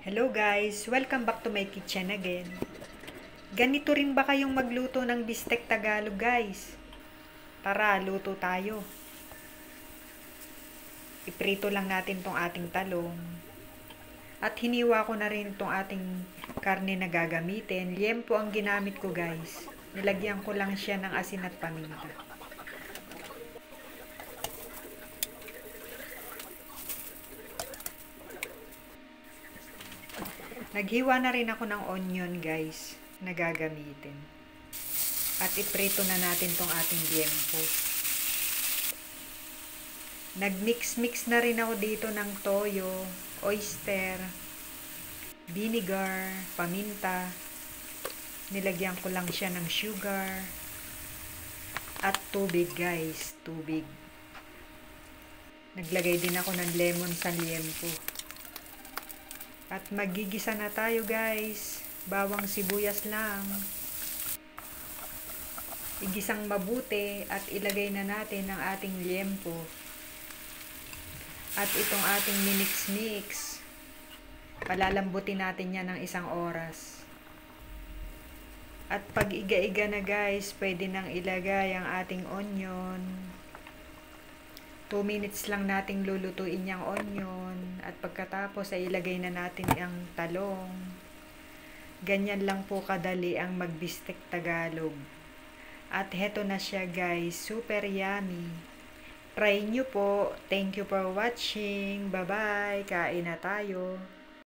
Hello guys! Welcome back to my kitchen again. Ganito rin ba kayong magluto ng bistek Tagalog guys? Tara, luto tayo. Iprito lang natin tong ating talong. At hiniwa ko na rin tong ating karne na gagamitin. Liempo ang ginamit ko guys. Nilagyan ko lang siya ng asin at paminta. Naghiwa na rin ako ng onion guys na gagamitin. At iprito na natin tong ating liempo. Nagmix-mix na rin ako dito ng toyo, oyster, vinegar, paminta. Nilagyan ko lang siya ng sugar. At tubig guys, tubig. Naglagay din ako ng lemon sa liempo. At magigisa na tayo guys. Bawang sibuyas lang. Igisang mabuti at ilagay na natin ang ating liempo. At itong ating minix-mix. Palalambutin natin yan ng 1 oras. At pag iga-iga na guys, pwede nang ilagay ang ating onion. 2 minutes lang nating lulutuin yung onion. At pagkatapos ay ilagay na natin ang talong. Ganyan lang po kadali ang magbistek Tagalog. At heto na siya guys, super yummy. Try nyo po. Thank you for watching. Bye bye. Kain na tayo.